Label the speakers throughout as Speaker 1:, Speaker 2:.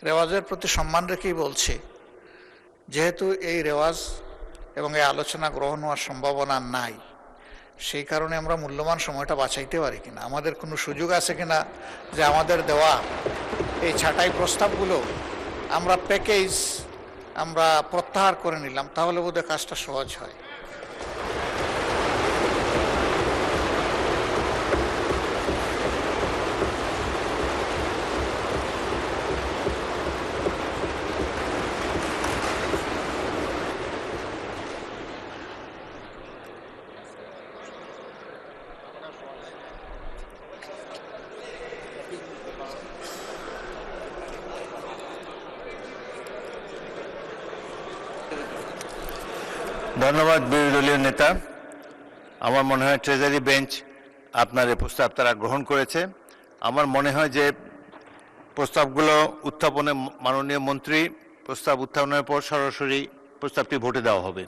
Speaker 1: রেওয়াজের প্রতি সম্মান রেখেই বলছি, যেহেতু এই রেওয়াজ এবং এই আলোচনা গ্রহণ হওয়ার সম্ভাবনা নাই, সেই কারণে আমরা মূল্যবান সময়টা বাঁচাইতে পারি কিনা, আমাদের কোনো সুযোগ আছে কিনা যে আমাদের দেওয়া এই ছাঁটাই প্রস্তাবগুলো আমরা আমরা প্রত্যাহার করে নিলাম, তাহলে বোধহয় কাজটা সহজ হয়।
Speaker 2: ধন্যবাদ বিরোধী দলীয় নেতা। আমার মনে হয় ট্রেজারি বেঞ্চ আপনার এই প্রস্তাব তারা গ্রহণ করেছে। আমার মনে হয় যে প্রস্তাবগুলো উত্থাপনে মাননীয় মন্ত্রী প্রস্তাব উত্থাপনের পর সরাসরি প্রস্তাবটি ভোটে দেওয়া হবে।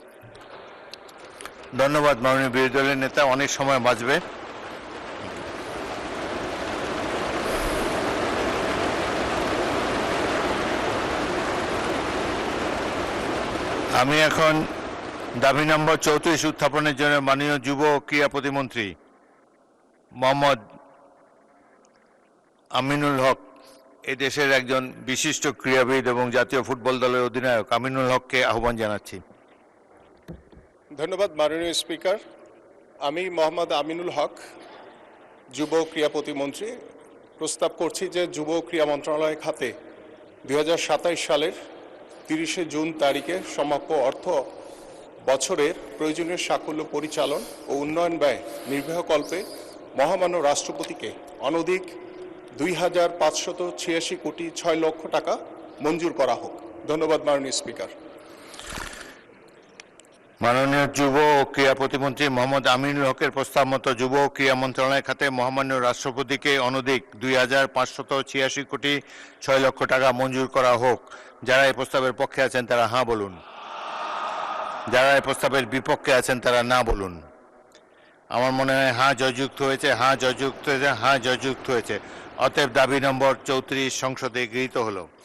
Speaker 2: ধন্যবাদ মাননীয় বিরোধী দলের নেতা, অনেক সময় বাঁচবে। আমি এখন দাবি নম্বর 34 উত্থাপনের জন্য মাননীয় যুব ও ক্রীড়া প্রতিমন্ত্রী মোহাম্মদ আমিনুল হক, এই দেশের একজন বিশিষ্ট ক্রীড়াবিদ এবং জাতীয় ফুটবল দলের অধিনায়ক আমিনুল হককে আহ্বান জানাচ্ছি।
Speaker 3: ধন্যবাদ মাননীয় স্পিকার। আমি মোহাম্মদ আমিনুল হক, যুব ক্রীড়া প্রতিমন্ত্রী, প্রস্তাব করছি যে যুব ক্রীড়া মন্ত্রণালয় খাতে 2027 সালের 30 জুন তারিখে সমাপ্য অর্থ বছরের প্রয়োজনীয় সাকল্য পরিচালন ও উন্নয়ন ব্যয় নির্বাহকল্পে মহামান্য রাষ্ট্রপতিকে অনধিক 2,586 কোটি 6 লক্ষ টাকা মঞ্জুর করা হোক। ধন্যবাদ মাননীয় স্পিকার।
Speaker 2: মাননীয় যুব ও ক্রীড়া প্রতিমন্ত্রী মোহাম্মদ আমিনুল হকের প্রস্তাব মতো যুব ও ক্রীড়া মন্ত্রণালয় খাতে মহামান্য রাষ্ট্রপতিকে অনধিক 2,586 কোটি 6 লক্ষ টাকা মঞ্জুর করা হোক। যারা এই প্রস্তাবের পক্ষে আছেন তারা হাঁ বলুন, যারা এই প্রস্তাবের বিপক্ষে আছেন তারা না বলুন। আমার মনে হয় হাঁ জয়যুক্ত হয়েছে, হাঁ জয়যুক্ত হয়েছে, হাঁ জয়যুক্ত হয়েছে। অতএব দাবি নম্বর 34 সংসদে গৃহীত হলো।